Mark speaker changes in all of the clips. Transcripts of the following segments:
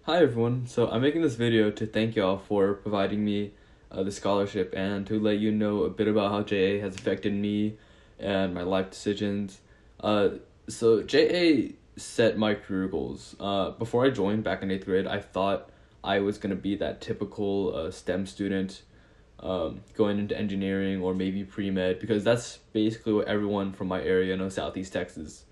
Speaker 1: Hi everyone, so I'm making this video to thank y'all for providing me the scholarship and to let you know a bit about how JA has affected me and my life decisions. Uh, so JA set my career goals. Before I joined back in 8th grade, I thought I was going to be that typical STEM student going into engineering or maybe pre-med because that's basically what everyone from my area, Southeast Texas,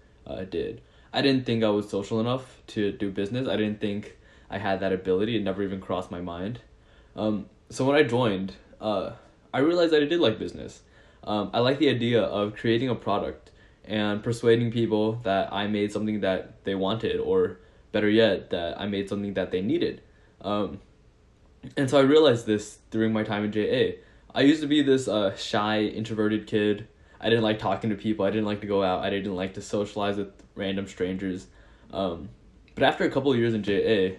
Speaker 1: did. I didn't think I was social enough to do business. I didn't think I had that ability. It never even crossed my mind. So when I joined, I realized that I did like business. I like the idea of creating a product and persuading people that I made something that they wanted, or better yet, that I made something that they needed. And so I realized this during my time in JA. I used to be this shy, introverted kid. I didn't like talking to people. I didn't like to go out. I didn't like to socialize with random strangers. But after a couple of years in JA,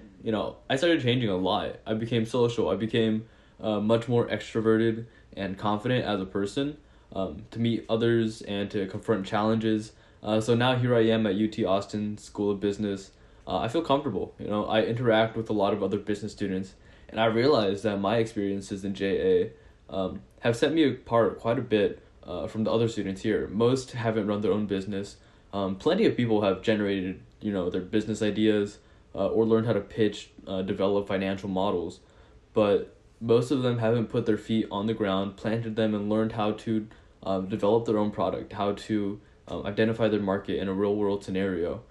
Speaker 1: I started changing a lot. I became social. I became much more extroverted and confident as a person, to meet others and to confront challenges. So now here I am at UT Austin School of Business. I feel comfortable. I interact with a lot of other business students, and I realized that my experiences in JA have set me apart quite a bit from the other students here. Most haven't run their own business. Plenty of people have generated, their business ideas or learned how to pitch, develop financial models, but most of them haven't put their feet on the ground, planted them, and learned how to develop their own product, how to identify their market in a real world scenario.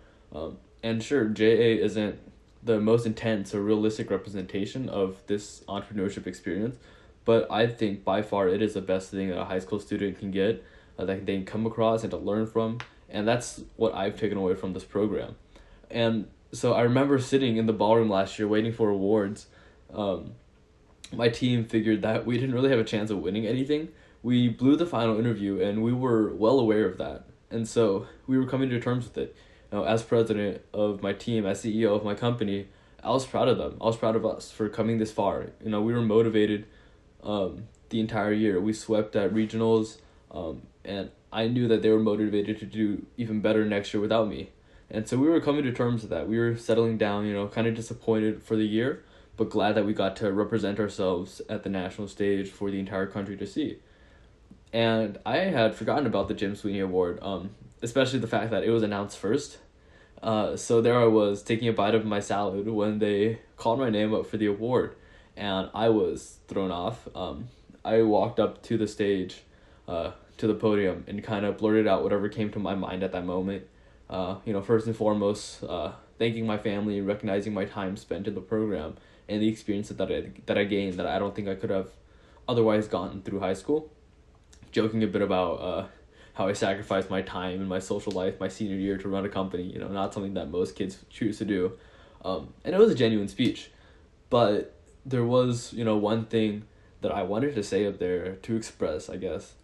Speaker 1: And sure, JA isn't the most intense or realistic representation of this entrepreneurship experience, but I think by far it is the best thing that a high school student can get, that they can come across and to learn from, and that's what I've taken away from this program. And so I remember sitting in the ballroom last year waiting for awards. My team figured that we didn't really have a chance of winning anything. We blew the final interview, and we were well aware of that. And so we were coming to terms with it. As president of my team, as CEO of my company, I was proud of them. I was proud of us for coming this far. We were motivated the entire year. We swept at regionals, and I knew that they were motivated to do even better next year without me. And so we were coming to terms with that. We were settling down, kind of disappointed for the year, but glad that we got to represent ourselves at the national stage for the entire country to see. And I had forgotten about the Jim Sweeny Award, especially the fact that it was announced first. So there I was taking a bite of my salad when they called my name up for the award, and I was thrown off. I walked up to the stage, to the podium, and kind of blurted out whatever came to my mind at that moment. First and foremost, thanking my family and recognizing my time spent in the program and the experiences that I gained that I don't think I could have otherwise gotten through high school. Joking a bit about how I sacrificed my time and my social life my senior year to run a company, not something that most kids choose to do. And it was a genuine speech, but there was, one thing that I wanted to say up there to express, I guess,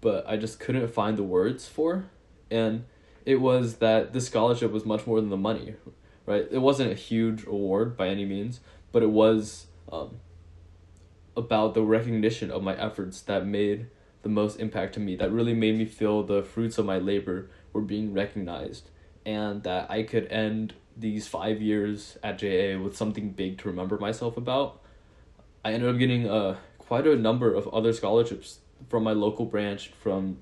Speaker 1: but I just couldn't find the words for, and it was that the scholarship was much more than the money, right? It wasn't a huge award by any means, but it was about the recognition of my efforts that made the most impact to me, that really made me feel the fruits of my labor were being recognized, and that I could end these 5 years at JA with something big to remember myself about. I ended up getting quite a number of other scholarships from my local branch, from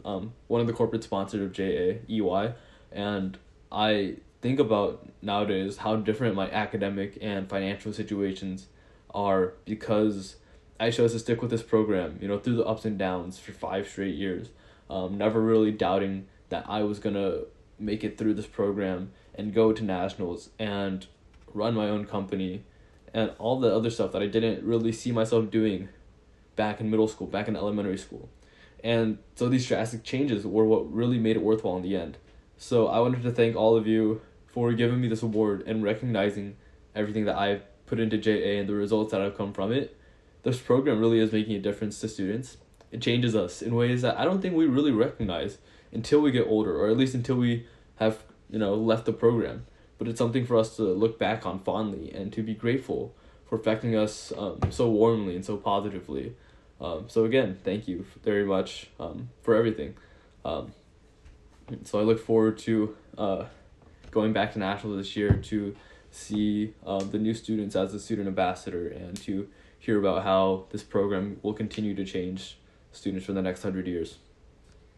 Speaker 1: one of the corporate sponsors of JA, EY, and I think about nowadays how different my academic and financial situations are because I chose to stick with this program, through the ups and downs for 5 straight years, never really doubting that I was going to make it through this program and go to nationals and run my own company and all the other stuff that I didn't really see myself doing back in middle school, back in elementary school. And so these drastic changes were what really made it worthwhile in the end. So I wanted to thank all of you for giving me this award and recognizing everything that I've put into JA and the results that have come from it. This program really is making a difference to students. It changes us in ways that I don't think we really recognize until we get older, or at least until we have, left the program. But it's something for us to look back on fondly and to be grateful for affecting us so warmly and so positively. So again, thank you very much for everything. So I look forward to going back to nationals this year to see the new students as a student ambassador and to hear about how this program will continue to change students for the next 100 years.